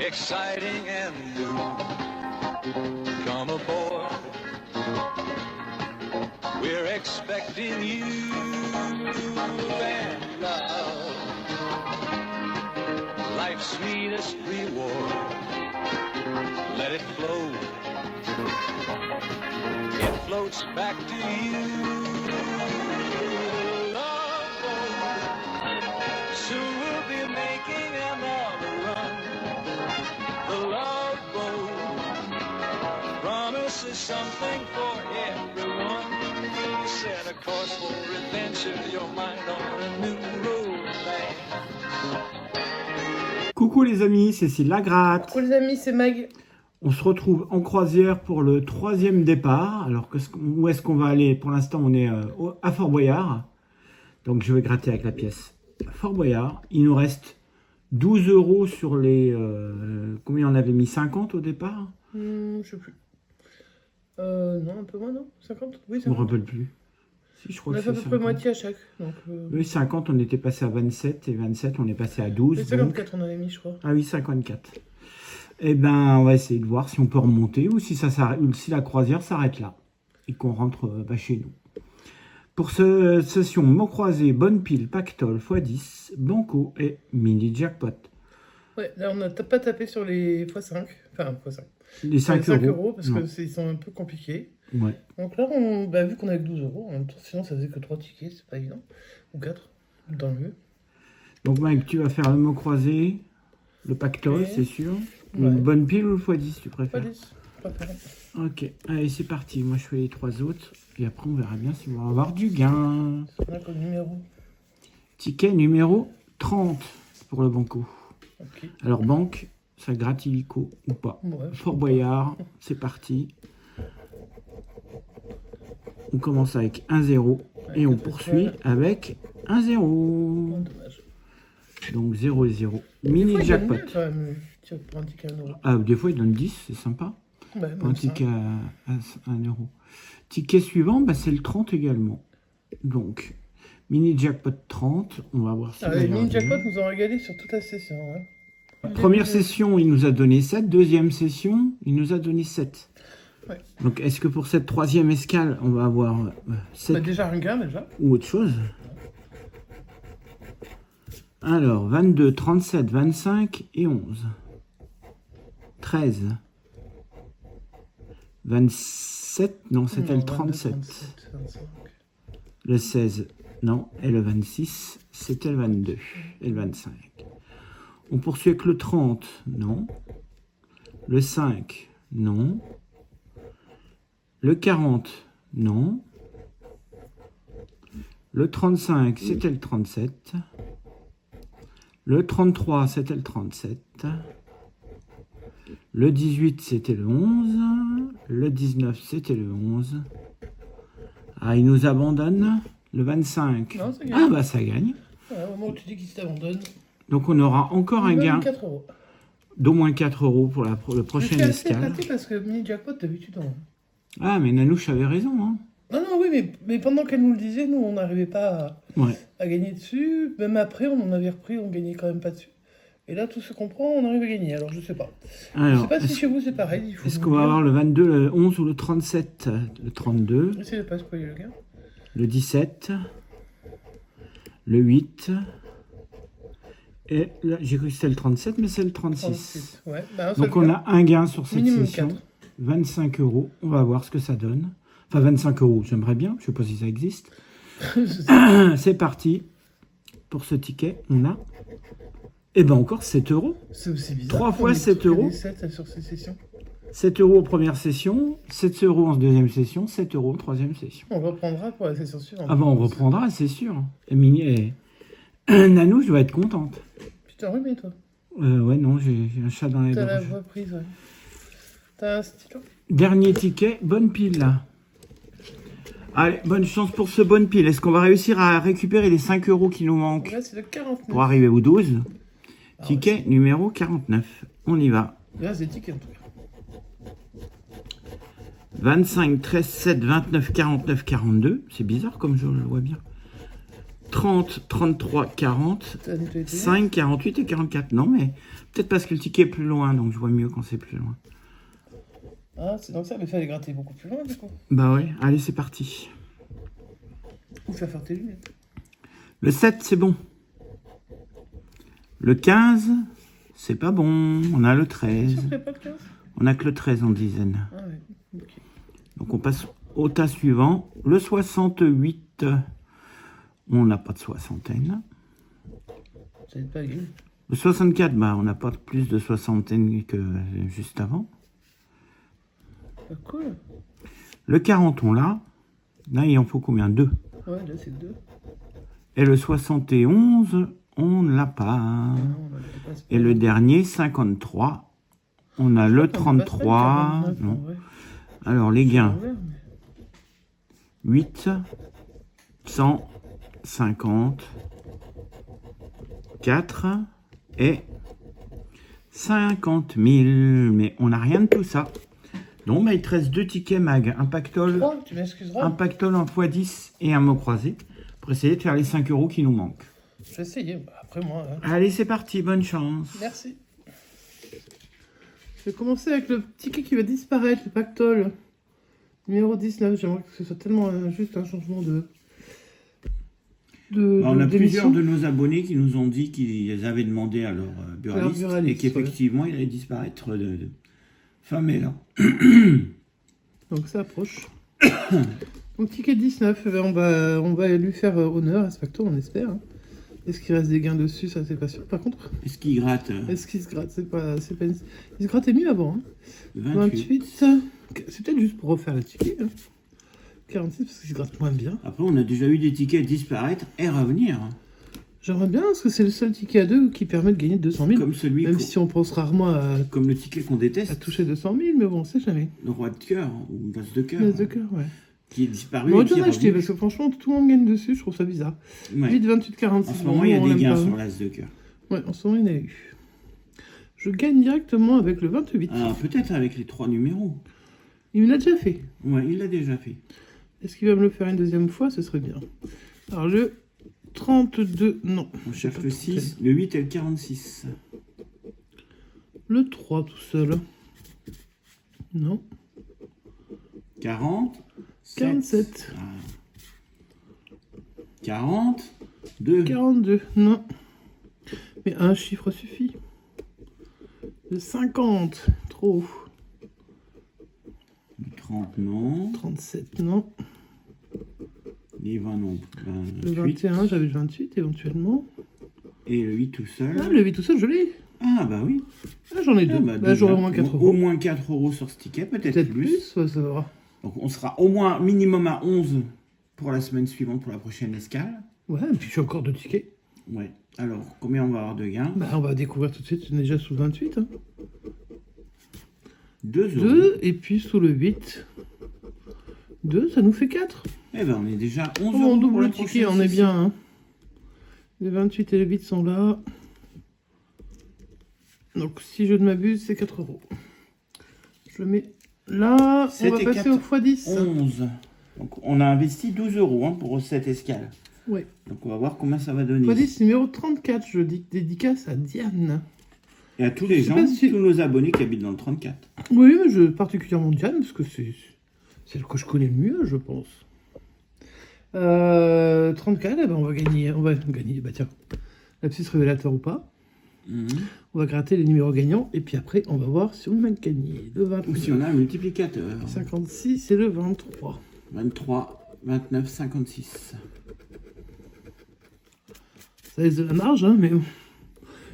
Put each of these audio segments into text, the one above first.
exciting and new. Come aboard, we're expecting you and love. Life's sweetest reward, let it flow. It floats back to you. Love boat. Soon we'll be making another run. The love boat promises something for everyone. Set a course for adventure, your mind on a new road. Coucou les amis, c'est Cécile Lagratte. Coucou les amis, c'est Mag. On se retrouve en croisière pour le 3e départ. Alors, où est-ce qu'on va aller? Pour l'instant, on est à Fort Boyard. Donc, je vais gratter avec la pièce. Fort Boyard, il nous reste 12 € sur les... combien on avait mis? 50 au départ? Je sais plus. Non, un peu moins, non? 50? Oui, 50. Je ne me rappelle plus. Si, je crois on a que fait à c'est peu près 50. moitié à chaque. Donc, Oui, 50, on était passé à 27. Et 27, on est passé à 12. et 54, on avait mis, je crois. Ah oui, 54. Eh ben, on va essayer de voir si on peut remonter ou si la croisière s'arrête là et qu'on rentre chez nous. Pour cette session mot croisé, bonne pile, pactole, x10, banco et mini jackpot. Ouais, là, on n'a pas tapé sur les x5. Enfin, x5. Les 5 euros parce non. qu'ils sont un peu compliqués. Ouais. Donc là, vu qu'on a que 12 €, en même temps, sinon ça faisait que 3 tickets, c'est pas évident. Ou 4, dans le mieux. Donc Mike, tu vas faire le mot croisé, le pactole, Ouais. c'est sûr. Ouais. Une bonne pile ou le x10, tu préfères? X10, préfère. Ok, allez, c'est parti. Moi, je fais les 3 autres. Et après, on verra bien si on va avoir du gain. On a comme numéro. Ticket numéro 30 pour le banco. Ok. Alors, banque, ça gratte illico ou pas? Ouais. Fort Boyard, c'est parti. On commence avec 1-0 et on poursuit avec 1-0. Oh, dommage. Donc 0-0. Des Mini fois, il jackpot. donne mieux, quand même, pour un ticket à 1 €. Ah, des fois, il donne 10, c'est sympa. Ouais, Pour un ticket à 1 €. Ticket suivant, c'est le 30 également. Donc, mini jackpot 30. On va voir si les mini jackpot nous ont régalé sur toute la session. Hein. Première session, il nous a donné 7. Deuxième session, il nous a donné 7. Ouais. Donc, est-ce que pour cette troisième escale, on va avoir 7 déjà un gain, déjà. ou autre chose? Alors, 22, 37, 25 et 11. 13. 27, non, c'était le 37. 37, 25. Le 16, non. Et le 26, c'était le 22. Et le 25. On poursuit avec le 30, non. Le 5, non. Le 40, non. Le 35, c'était le 37. Le 33, c'était le 37. Le 18, c'était le 11. Le 19, c'était le 11. Ah, il nous abandonne. Le 25. Non, ça gagne. Ah, bah ça gagne. Voilà, au moment où tu dis qu'il t'abandonne. Donc on aura encore un gain 4 €. d'au moins 4 € pour le prochain Je suis assez escale. épaté parce que mini jackpot, d'habitude, Ah, mais Nanouche avait raison. Hein. Non, oui, mais pendant qu'elle nous le disait, nous, on n'arrivait pas Ouais. à gagner dessus. Même après, on en avait repris, on gagnait quand même pas dessus. Et là, tout ce qu'on prend, on arrive à gagner. Alors, je sais pas. Je Alors, sais pas si chez vous, c'est pareil. Il faut est-ce nous qu'on va dire. avoir le 22, le 11 ou le 37? Le 32, Essayez de pas spoiler le gain. le 17, le 8. Et là, j'ai cru que c'était le 37, mais c'est le 36. 36. Ouais, un seul Donc on gain. a un gain sur cette Minimum session. 4. 25 €. On va voir ce que ça donne. Enfin, 25 €, j'aimerais bien. Je ne sais pas si ça existe. C'est parti. Pour ce ticket, on a... Eh ben encore 7 €. C'est aussi bizarre. 3 fois qu'on ait 7 que €. des 7 sur ces sessions. 7 € en première session, 7 € en deuxième session, 7 € en troisième session. On reprendra pour la session suivante. Ah ben on reprendra, c'est sûr. Et Nanou, je dois être contente. Tu t'en remets, toi. Ouais, non, j'ai un chat dans la T'as la gorge. voix prise, ouais. T'as un stylo? Dernier ticket, bonne pile là. Allez, bonne chance pour ce bonne pile. Est-ce qu'on va réussir à récupérer les 5 € qui nous manquent Là, c'est le 49. pour arriver au 12? Ah, Ticket numéro 49. On y va. Là, c'est des tickets, en tout cas. 25, 13, 7, 29, 49, 42. C'est bizarre comme je le vois bien. 30, 33, 40, T'as nettoyé tes 5, 48 et 44. Non, mais peut-être parce que le ticket est plus loin, donc je vois mieux quand c'est plus loin. Ah, c'est donc ça, mais il fallait gratter beaucoup plus loin, du coup. Bah ouais, allez, c'est parti. Ou faire tes lunettes. Le 7, c'est bon. Le 15, c'est pas bon. On a le 13. Ça ferait pas le 15? On a que le 13 en dizaine. Ah ouais, ok. Donc on passe au tas suivant. Le 68, on n'a pas de soixantaine. Ça n'aide pas la gueule. Le 64, bah, on n'a pas plus de soixantaine que juste avant. Pas cool. Le 40, on l'a. Là, il en faut combien? 2. Ouais, là c'est 2. Et le 71, on ne l'a pas. Non, on a dépassé pas. Et le dernier, 53, on a le On dépasse pas 33. 49, Non. en vrai. Alors, les C'est gains. l'envers, mais- 8, 100, 50, 4 et 50 000. Mais on n'a rien de tout ça. Donc, bah, il te reste 2 tickets mag. Un pactole, 3, tu m'excuseras. un pactole en x10 et un mot croisé. Pour essayer de faire les 5 € qui nous manquent. Je vais essayer. Bah, après moi. Hein. Allez, c'est parti. Bonne chance. Merci. Je vais commencer avec le ticket qui va disparaître, le pactole. Numéro 19. J'aimerais que ce soit tellement juste un changement de. On a d'émission. plusieurs de nos abonnés qui nous ont dit qu'ils avaient demandé à leur buraliste et buraliste, qu'effectivement, il allait disparaître de fin mai, là. Donc ça approche. Donc ticket 19, eh ben, on va lui faire honneur à ce pactole, on espère. Hein. Est-ce qu'il reste des gains dessus? Ça, c'est pas sûr. Par contre, Est-ce qu'il gratte est-ce qu'il se gratte? C'est pas une... Il se grattait mieux avant. Hein. 28. 28. C'est peut-être juste pour refaire le ticket. Hein. 46 parce qu'il se gratte moins bien. Après, on a déjà eu des tickets disparaître et revenir. J'aimerais bien parce que c'est le seul ticket à 2 qui permet de gagner 200 000. Comme celui Même si on pense rarement comme le ticket qu'on à déteste, toucher 200 000, mais bon, on sait jamais. le roi de cœur ou l'as de cœur, Les deux cœurs, ouais. qui est disparu. On aurait et qui dû en est acheter revenu. parce que franchement, tout le monde gagne dessus, je trouve ça bizarre. Ouais. 8, 28, 46. En ce moment, il y a on des l'aime gains pas. sur l'as de cœur. Ouais, en ce moment, il y en a eu. Je gagne directement avec le 28. Ah, peut-être avec les 3 numéros. Il me l'a déjà fait. Ouais, il l'a déjà fait. Est-ce qu'il va me le faire une deuxième fois? Ce serait bien. Alors, le 32, non. On cherche Pas le de 6, le 8 et le 46. Le 3 tout seul. Non. 40. 47. 40. 2. 42, non. Mais un chiffre suffit. Le 50, trop. 30, non. 37, non. Les 20, non. Le 28. 21, j'avais le 28 éventuellement. Et le 8 tout seul. Ah, le 8 tout seul, je l'ai. Ah, bah oui. Ah, j'en ai deux. Ah, bah, Bah, j'aurai au déjà, moins 4 Au euros. moins 4 € sur ce ticket, peut-être Peut-être plus. plus, ouais, ça va. Donc on sera au moins minimum à 11 pour la semaine suivante, pour la prochaine escale. Ouais, et puis j'ai encore 2 tickets. Ouais. Alors, combien on va avoir de gains? Bah, on va découvrir tout de suite, c'est déjà sous le 28. Hein. 2 euros. 2, et puis sous le 8. 2, ça nous fait 4. Eh ben, on est déjà à 11 Oh, euros on pour double la le ticket, prochaine on est session. bien. Hein. Les 28 et les 8 sont là. Donc, si je ne m'abuse, c'est 4 euros. Je le mets là. On va C'était passer au x10. 11. Donc, on a investi 12 € hein, pour cette escale. Ouais. Donc, on va voir combien ça va donner. x10, numéro 34. Je dédicace à Diane. Et à tous les Je sais gens, pas si- tous nos abonnés qui habitent dans le 34. Oui, mais particulièrement Diane, parce que c'est celle que je connais le mieux, je pense. 34, eh ben on va gagner. Bah tiens, lapsus révélateur ou pas. Mhm. On va gratter les numéros gagnants, et puis après, on va voir si on a gagné. Le Ou 29, si on a un multiplicateur. 56 et le 23. 23, 29, 56. Ça laisse de la marge, hein, mais bon.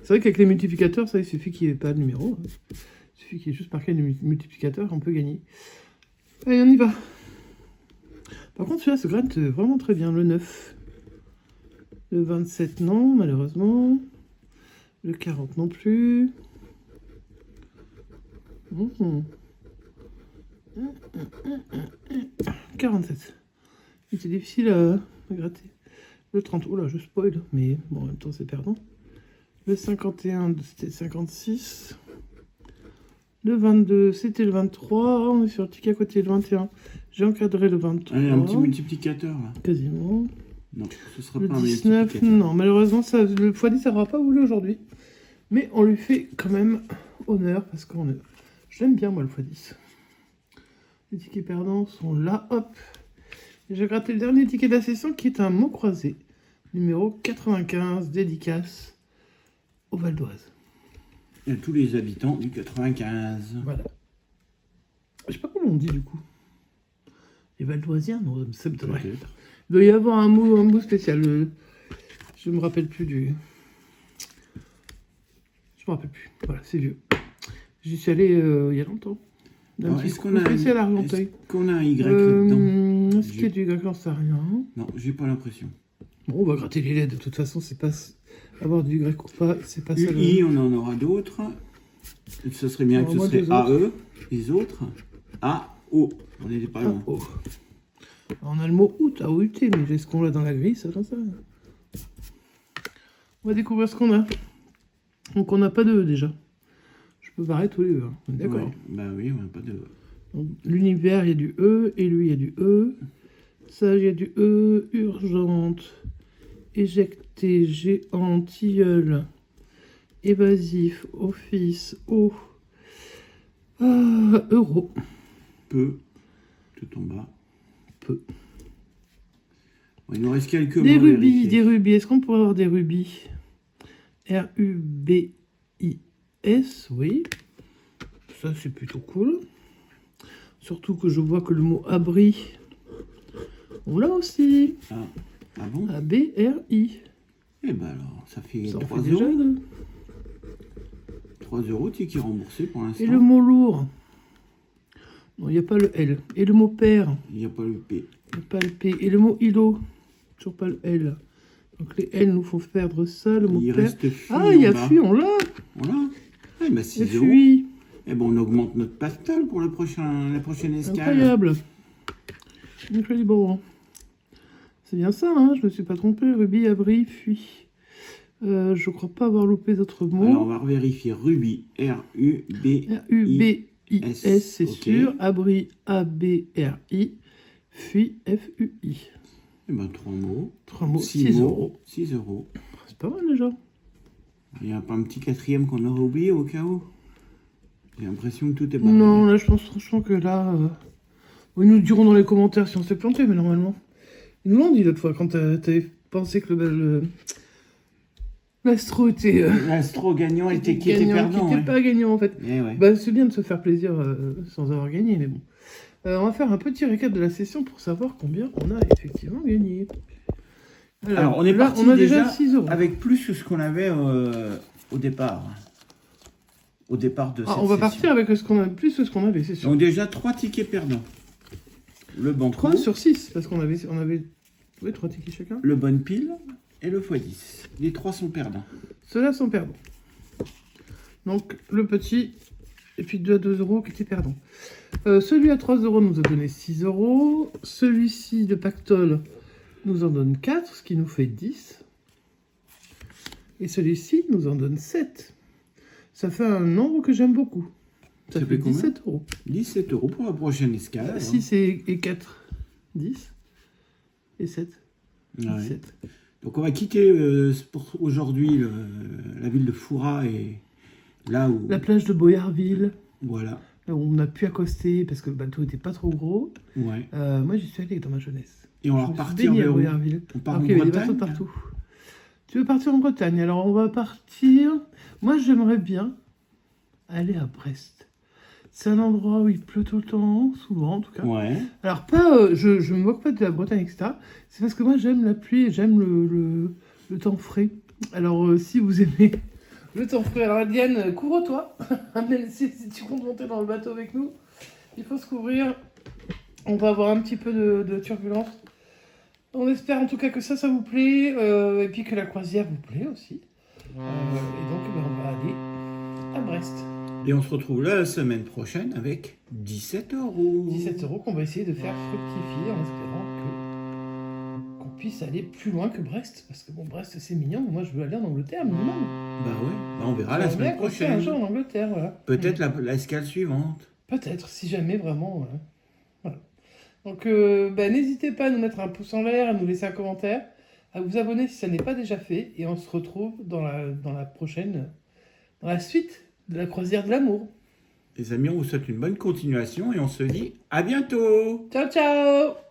C'est vrai qu'avec les multiplicateurs, ça, il suffit qu'il n'y ait pas de numéro. Hein. Il suffit qu'il y ait juste marqué le multiplicateur, on peut gagner. Allez, on y va. Par contre, celui-là se gratte vraiment très bien, le 9. Le 27, non, malheureusement. Le 40 non plus. 47. C'est difficile à gratter. Le 30, oula, je spoil, mais bon, en même temps, c'est perdant. Le 51, c'était 56. Le 22, c'était le 23. On est sur le ticket à côté, le 21. J'ai encadré le 23. Allez, un petit multiplicateur là. Quasiment. Non, ce sera Le pas un 19, multiplicateur. non, malheureusement, ça, le x10, ça n'aura pas voulu aujourd'hui. Mais on lui fait quand même honneur, parce que je l'aime bien, moi, le x10. Les tickets perdants sont là, hop. Et j'ai gratté le dernier ticket de la session, qui est un mot croisé. Numéro 95, dédicace au Val d'Oise. Et à tous les habitants du 95. Voilà. Je sais pas comment on dit, du coup. Les Val d'Oisiens, non, ça me donnerait. Peut-être. Il doit y avoir un mot spécial. Je me rappelle plus du... Je me rappelle plus. Voilà, c'est vieux. J'y suis allé il y a longtemps. Alors, est-ce qu'on a, spécial à Argenteuil. est-ce qu'on a un Y là-dedans? Est-ce qu'il y a du Y, j'en sais rien. Non, j'ai pas l'impression. Bon, on va gratter les LED. De toute façon, c'est pas... Avoir du Y ou pas, c'est pas ça. UI, on en aura d'autres. Ce serait bien Alors, que ce moi, serait deux autres. AE. Les autres, AO. On n'était pas loin. Oh. Alors, on a le mot août, AOUT, mais est-ce qu'on l'a dans la grille? Ça, j'en sais rien. On va découvrir ce qu'on a. Donc, on n'a pas de E déjà. Je peux barrer tous les E. Hein. D'accord. Ouais, bah oui, on n'a pas de... Donc, l'univers, il y a du E, et lui, il y a du E. Sage, il y a du E. Urgente. Éjecté, géant, tilleul. Évasif, office, eau. Euro. Peu. Tout en bas. Peu. Bon, il nous reste quelques Des mots à rubis, vérifier. des rubis. Est-ce qu'on pourrait avoir des rubis? R-U-B-I-S, oui. Ça, c'est plutôt cool. Surtout que je vois que le mot abri, on l'a aussi. Ah, ah bon? A-B-R-I. Eh ben alors, ça fait Ça en 3 fait déjà euros. deux. 3 euros, ticket remboursé pour l'instant. Et le mot lourd? Non, il n'y a pas le L. Et le mot père? Il n'y a pas le P. Il n'y a pas le P. Et le mot îlot? Toujours pas le L. Donc les L nous font perdre ça, le mot Il père. reste fuit Ah, il y a en bas. fui, on l'a. Voilà. Eh ben Et 6 euros. fuit. Eh ben on augmente notre pastel pour la prochaine escale. Incroyable. Incredible. C'est bien ça, hein, je me suis pas trompé. Rubis, abri, fuit. Je crois pas avoir loupé d'autres Alors on mots. va vérifier. Rubis, R-U-B. R-U-B-I-S, c'est ok. sûr. Abri, A-B-R-I. Fuit, F-U-I. Eh ben 3 mots. 3 mots, 6 6 mots. euros. 6 euros. C'est pas mal déjà. Il n'y a pas un petit quatrième qu'on aurait oublié au cas où? J'ai l'impression que tout est barré. Non, là je pense franchement que là... Ils nous diront dans les commentaires si on s'est planté, mais normalement... Ils nous l'ont dit l'autre fois, quand t'avais pensé que l'astro était... L'astro gagnant qui était gagnant, perdant. qui était ouais. pas gagnant en fait. Eh ouais. Bah, c'est bien de se faire plaisir sans avoir gagné, mais bon. On va faire un petit récap de la session pour savoir combien on a effectivement gagné. Alors, on est là, parti on a déjà 6 euros. avec plus que ce qu'on avait au départ. Au départ de cette On va session. partir avec ce qu'on a, plus que ce qu'on avait, c'est sûr. Donc déjà 3 tickets perdants. Le banco, 3 sur 6, parce qu'on avait 3 tickets chacun. le bonne pile et le x10. Les 3 sont perdants. Ceux-là sont perdants. Donc le petit, et puis 2 à 2 euros qui était perdant. Celui à 3 euros nous a donné 6 euros. Celui-ci de Pactole nous en donne 4, ce qui nous fait 10. Et celui-ci nous en donne 7. Ça fait un nombre que j'aime beaucoup. Ça fait combien 17 euros. 17 euros pour la prochaine escale. alors. 6 et 4, 10. Et 7, Ouais. 17. Donc on va quitter pour aujourd'hui la ville de Foura et là où... La plage de Boyarville, Voilà. là où on a pu accoster parce que le bateau était pas trop gros. Ouais. Moi, j'y suis allé dans ma jeunesse. Et on va Je me suis repartir baigné à vers où? Boyarville. On part Alors en qu'il y avait des Bretagne bateaux partout. Tu veux partir en Bretagne? Alors, on va partir... Moi, j'aimerais bien aller à Brest. C'est un endroit où il pleut tout le temps, souvent en tout cas. Ouais. Alors, pas, je me moque pas de la Bretagne, etc. C'est parce que moi, j'aime la pluie et j'aime le temps frais. Alors, si vous aimez le temps frais, alors Diane, couvre-toi. Même si tu comptes monter dans le bateau avec nous, il faut se couvrir. On va avoir un petit peu de turbulence. On espère en tout cas que ça vous plaît. Et puis que la croisière vous plaît aussi. Et donc, on va aller à Brest. Et on se retrouve là la semaine prochaine avec 17 euros. 17 euros qu'on va essayer de faire fructifier en espérant qu'on puisse aller plus loin que Brest. Parce que bon, Brest c'est mignon, mais moi je veux aller en Angleterre minimum. Bah ouais, bah on verra la J'aimerais semaine bien accoster un prochaine. jour en Angleterre, voilà. Peut-être la escale suivante. Peut-être, si jamais vraiment. Voilà. Donc n'hésitez pas à nous mettre un pouce en l'air, à nous laisser un commentaire. à vous abonner si ça n'est pas déjà fait. Et on se retrouve dans la suite de la croisière de l'amour. Les amis, on vous souhaite une bonne continuation et on se dit à bientôt. Ciao, ciao!